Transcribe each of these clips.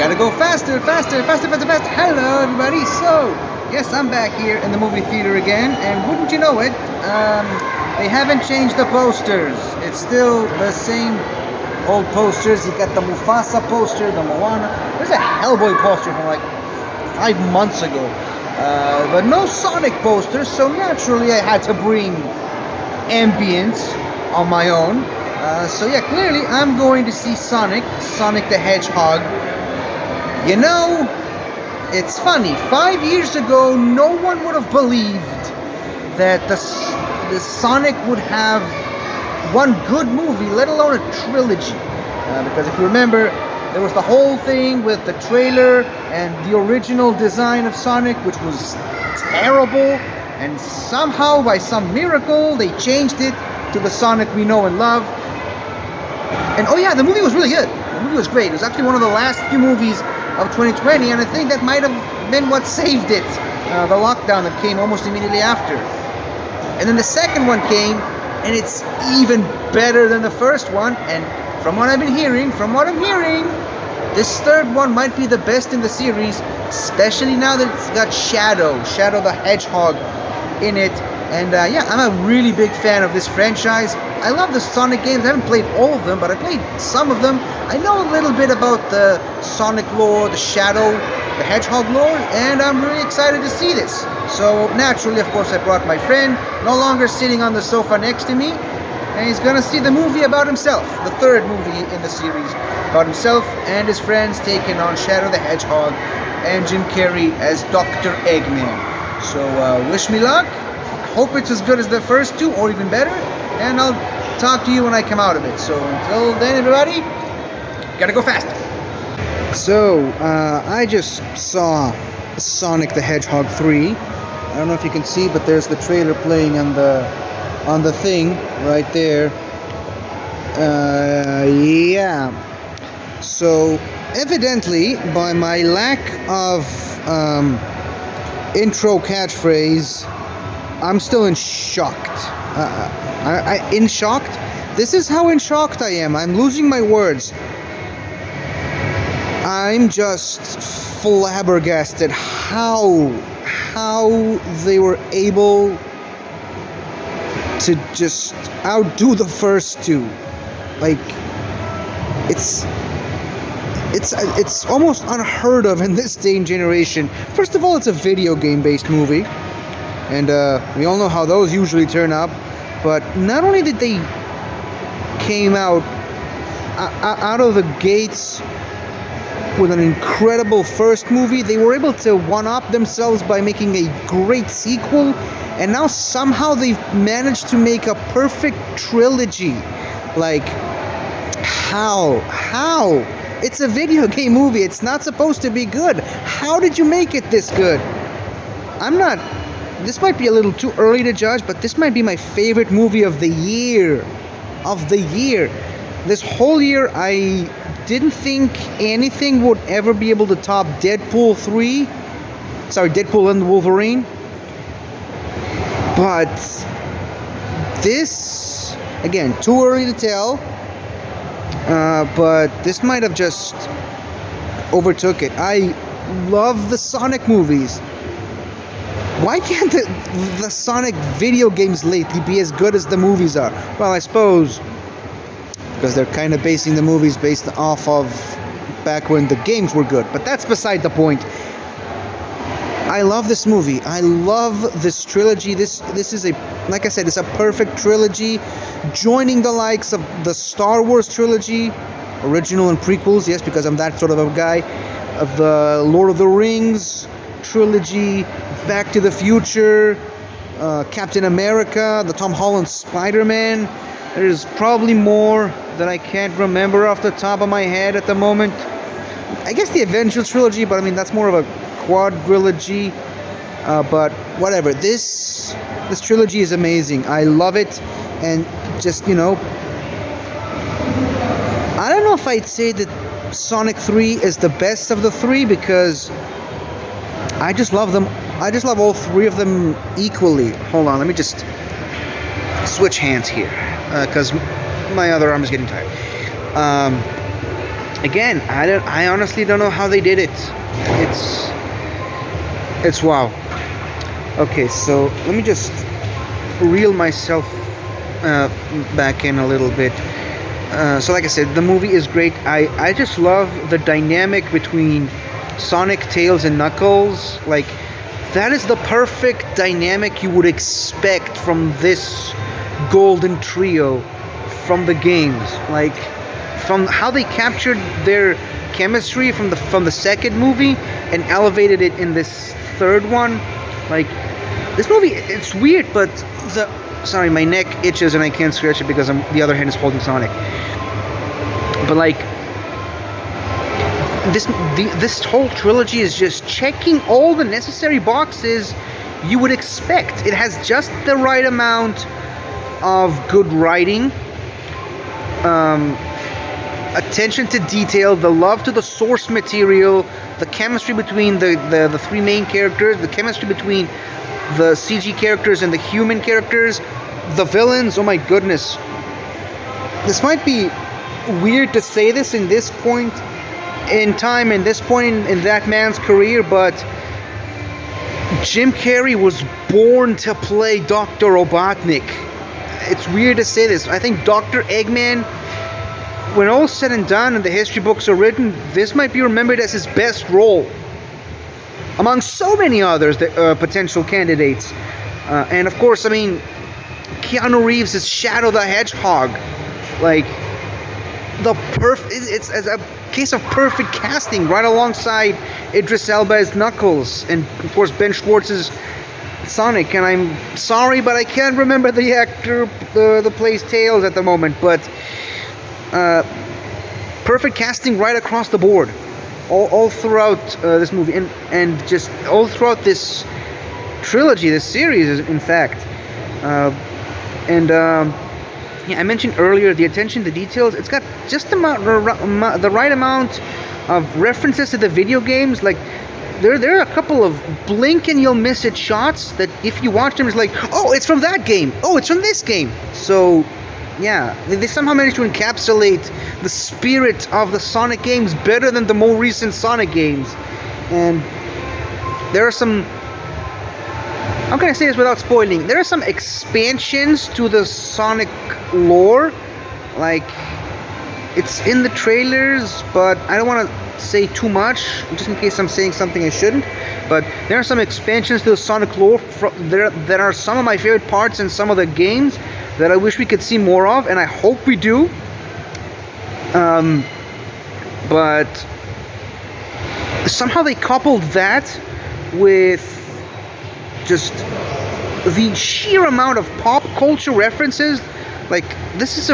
Gotta go faster, faster, faster, faster, faster. Hello, everybody. So, yes, I'm back here in the movie theater again, and wouldn't you know it, they haven't changed the posters. It's still the same old posters. You got the Mufasa poster, the Moana. There's a Hellboy poster from like 5 months ago. But no Sonic posters, so naturally I had to bring ambience on my own. So yeah, clearly I'm going to see Sonic the Hedgehog. You know, it's funny, 5 years ago, no one would have believed that the Sonic would have one good movie, let alone a trilogy. Because if you remember, there was the whole thing with the trailer and the original design of Sonic, which was terrible, and somehow, by some miracle, they changed it to the Sonic we know and love. And oh yeah, the movie was really good. The movie was great. It was actually one of the last few movies of 2020, and I think that might have been what saved it. The lockdown that came almost immediately after. And then the second one came, and it's even better than the first one. And from what I'm hearing, this third one might be the best in the series, especially now that it's got Shadow the Hedgehog in it. And yeah, I'm a really big fan of this franchise. I love the Sonic games. I haven't played all of them, but I played some of them. I know a little bit about the Sonic lore, the Shadow, the Hedgehog lore, and I'm really excited to see this. So naturally, of course, I brought my friend, no longer sitting on the sofa next to me, and he's gonna see the movie about himself, the third movie in the series, about himself and his friends taking on Shadow the Hedgehog and Jim Carrey as Dr. Eggman. So wish me luck. Hope it's as good as the first two, or even better, and I'll talk to you when I come out of it. So until then, everybody, gotta go fast. So I just saw Sonic the Hedgehog 3. I don't know if you can see, but there's the trailer playing on the thing right there. Yeah. So evidently, by my lack of intro catchphrase, I'm still in shocked. In shocked? This is how in shocked I am. I'm losing my words. I'm just flabbergasted how they were able to just outdo the first two. Like, it's almost unheard of in this day and generation. First of all, it's a video game based movie. And we all know how those usually turn up. But not only did they came out of the gates with an incredible first movie, they were able to one-up themselves by making a great sequel. And now somehow they've managed to make a perfect trilogy. Like, how? It's a video game movie. It's not supposed to be good. How did you make it this good? This might be a little too early to judge, but this might be my favorite movie of the year. This whole year, I didn't think anything would ever be able to top Deadpool and Wolverine. But this, again, too early to tell. But this might have just overtook it. I love the Sonic movies. Why can't the Sonic video games lately be as good as the movies are? Well, I suppose because they're kind of basing the movies based off of back when the games were good. But that's beside the point. I love this movie. I love this trilogy. This is like I said, it's a perfect trilogy, joining the likes of the Star Wars trilogy, original and prequels, yes, because I'm that sort of a guy, of the Lord of the Rings trilogy, Back to the Future, Captain America, the Tom Holland Spider-Man. There's probably more that I can't remember off the top of my head at the moment. I guess the Avengers trilogy, but I mean that's more of a quadrilogy. But whatever. This trilogy is amazing. I love it, and just I don't know if I'd say that Sonic 3 is the best of the three, because I just love them. I just love all three of them equally. Hold on, let me just switch hands here, because my other arm is getting tired. again, I honestly don't know how they did it. It's wow. Okay, so let me just reel myself back in a little bit. So like I said, the movie is great. I just love the dynamic between Sonic, Tails, and Knuckles. Like, that is the perfect dynamic you would expect from this golden trio from the games. Like, from how they captured their chemistry from the second movie and elevated it in this third one. Like, this movie, it's weird, but sorry, my neck itches and I can't scratch it because the other hand is holding Sonic. But like, this whole trilogy is just checking all the necessary boxes you would expect. It has just the right amount of good writing, attention to detail, the love to the source material, the chemistry between the three main characters, the chemistry between the CG characters and the human characters, the villains. Oh my goodness. This might be weird to say this in this point in time, in this point in that man's career, but Jim Carrey was born to play Dr. Robotnik. It's weird to say this. I think Dr. Eggman, when all said and done and the history books are written, this might be remembered as his best role among so many others, potential candidates. And of course, I mean, Keanu Reeves is Shadow the Hedgehog. Like, it's a case of perfect casting, right alongside Idris Elba as Knuckles, and of course Ben Schwartz's Sonic. And I'm sorry, but I can't remember the actor that plays Tails at the moment. But perfect casting right across the board, all throughout this movie, and just all throughout this trilogy, this series, in fact. Yeah, I mentioned earlier the attention to details. It's got just the right amount of references to the video games. Like, there are a couple of blink and you'll miss it shots that if you watch them, it's like, oh, it's from that game. Oh, it's from this game. So, yeah, they somehow managed to encapsulate the spirit of the Sonic games better than the more recent Sonic games. And there are some... How can I say this without spoiling? There are some expansions to the Sonic lore. Like, it's in the trailers, but I don't want to say too much, just in case I'm saying something I shouldn't. But there are some expansions to the Sonic lore that are some of my favorite parts in some of the games that I wish we could see more of, and I hope we do. But somehow they coupled that with just the sheer amount of pop culture references. Like, this is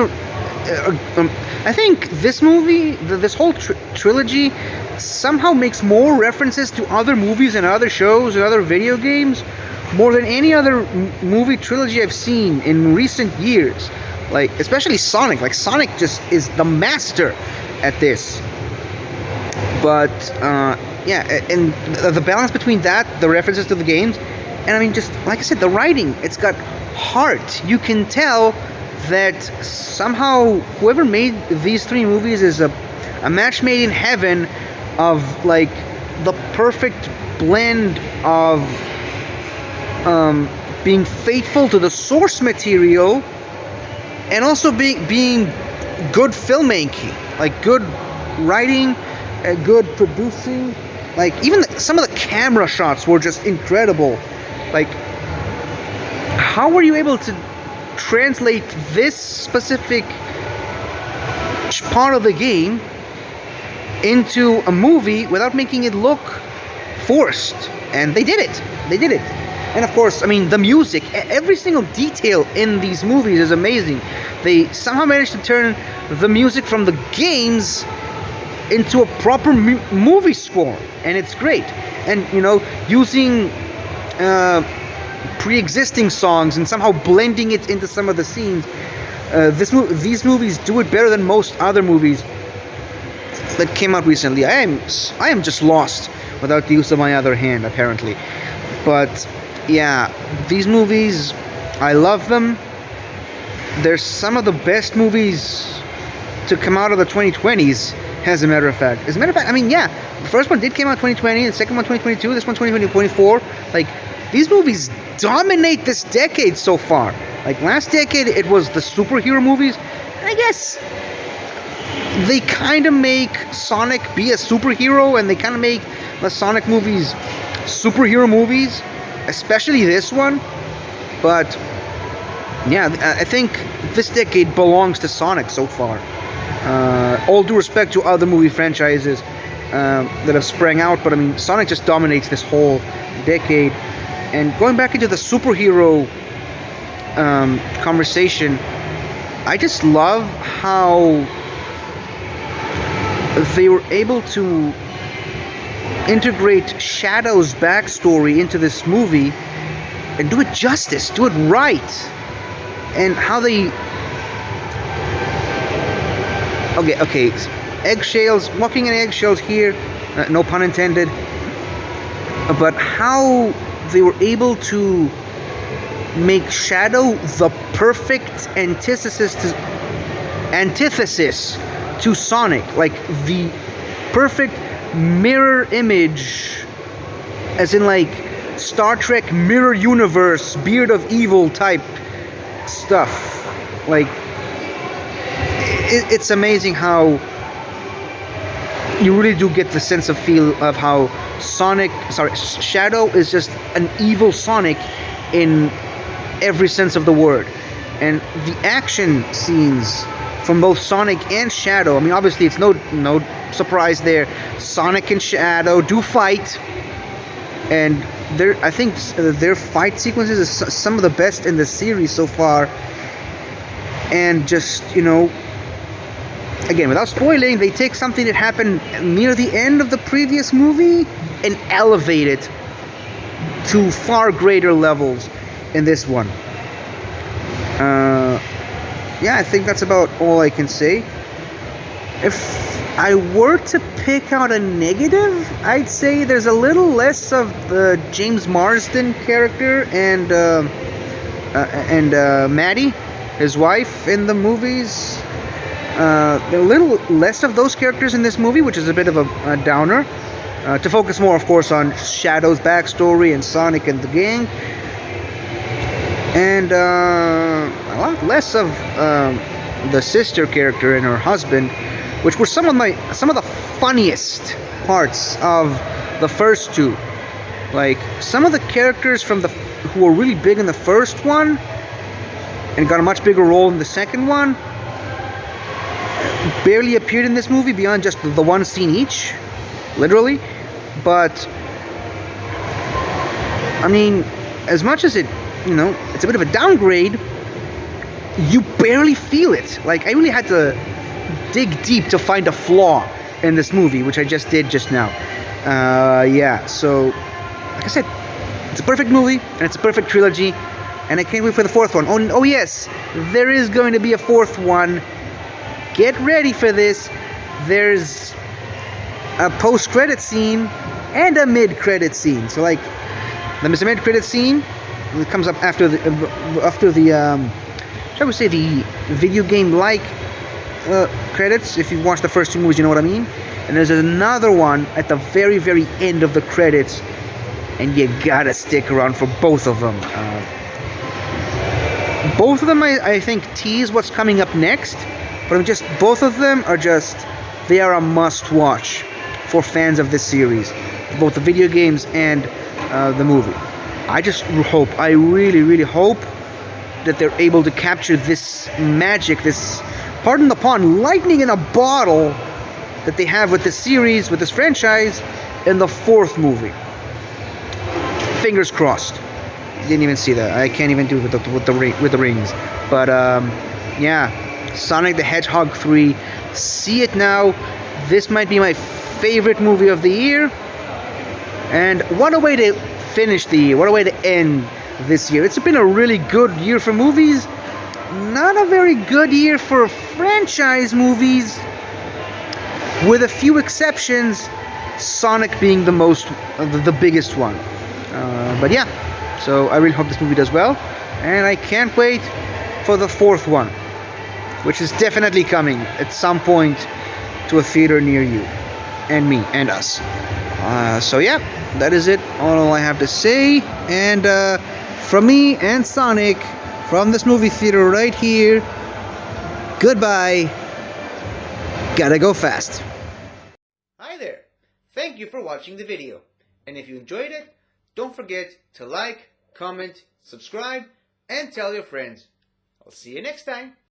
I think this movie, this whole trilogy, somehow makes more references to other movies and other shows and other video games more than any other movie trilogy I've seen in recent years. Like, especially Sonic. Like, Sonic just is the master at this. But yeah, and the balance between that, the references to the games, and I mean, just like I said, the writing, it's got heart. You can tell that somehow whoever made these three movies is a match made in heaven of, like, the perfect blend of being faithful to the source material and also being good filmmaking, like good writing and good producing. Like, even some of the camera shots were just incredible. Like, how were you able to translate this specific part of the game into a movie without making it look forced? And they did it. They did it. And of course, I mean, the music, every single detail in these movies is amazing. They somehow managed to turn the music from the games into a proper movie score, and it's great. And, you know, using pre-existing songs and somehow blending it into some of the scenes. These movies do it better than most other movies that came out recently. I am just lost without the use of my other hand, apparently. But yeah, these movies, I love them. They're some of the best movies to come out of the 2020s, As a matter of fact, I mean, yeah, the first one did came out 2020, the second one 2022, this one 2024. Like, these movies dominate this decade so far. Like, last decade, it was the superhero movies. I guess they kind of make Sonic be a superhero, and they kind of make the Sonic movies superhero movies, especially this one. But yeah, I think this decade belongs to Sonic so far. All due respect to other movie franchises that have sprang out, but I mean, Sonic just dominates this whole decade. And going back into the superhero conversation, I just love how they were able to integrate Shadow's backstory into this movie and do it justice, do it right, and how they okay, eggshells, walking in eggshells here, no pun intended, but how they were able to make Shadow the perfect antithesis to Sonic, like the perfect mirror image, as in like Star Trek mirror universe, Beard of Evil type stuff. Like, it's amazing how you really do get the sense of feel of how Shadow is just an evil Sonic in every sense of the word. And the action scenes from both Sonic and Shadow, I mean, obviously it's no surprise there. Sonic and Shadow do fight, and I think their fight sequences is some of the best in the series so far. And just, again, without spoiling, they take something that happened near the end of the previous movie and elevate it to far greater levels in this one. Yeah, I think that's about all I can say. If I were to pick out a negative, I'd say there's a little less of the James Marsden character and Maddie, his wife, in the movies. A little less of those characters in this movie, which is a bit of a downer. To focus more, of course, on Shadow's backstory and Sonic and the gang. And a lot less of the sister character and her husband, which were some of the funniest parts of the first two. Like, some of the characters who were really big in the first one and got a much bigger role in the second one barely appeared in this movie beyond just the one scene each, literally. But I mean, as much as it's a bit of a downgrade, you barely feel it. Like, I really had to dig deep to find a flaw in this movie, which I just did just now. Yeah, so like I said, it's a perfect movie and it's a perfect trilogy, and I can't wait for the fourth one. Oh yes, there is going to be a fourth one. Get ready for this. There's a post-credit scene and a mid-credit scene. So, like, there's a mid-credit scene. It comes up after the shall we say, the video game-like credits. If you watch the first two movies, you know what I mean. And there's another one at the very, very end of the credits, and you gotta stick around for both of them. Both of them, I think, tease what's coming up next. But both of them they are a must-watch for fans of this series, both the video games and the movie. I really, really hope that they're able to capture this magic, this, pardon the pun, lightning in a bottle that they have with this series, with this franchise, in the fourth movie. Fingers crossed. Didn't even see that. I can't even do it with the rings. But yeah. Sonic the Hedgehog 3. See it now. This might be my favorite movie of the year. And what a way to finish the year. What a way to end this year. It's been a really good year for movies. Not a very good year for franchise movies. With a few exceptions. Sonic being the biggest one. But yeah. So I really hope this movie does well. And I can't wait for the fourth one, which is definitely coming at some point to a theater near you, and me, and us. So yeah, that is it. All I have to say. And from me and Sonic, from this movie theater right here, goodbye. Gotta go fast. Hi there. Thank you for watching the video. And if you enjoyed it, don't forget to like, comment, subscribe, and tell your friends. I'll see you next time.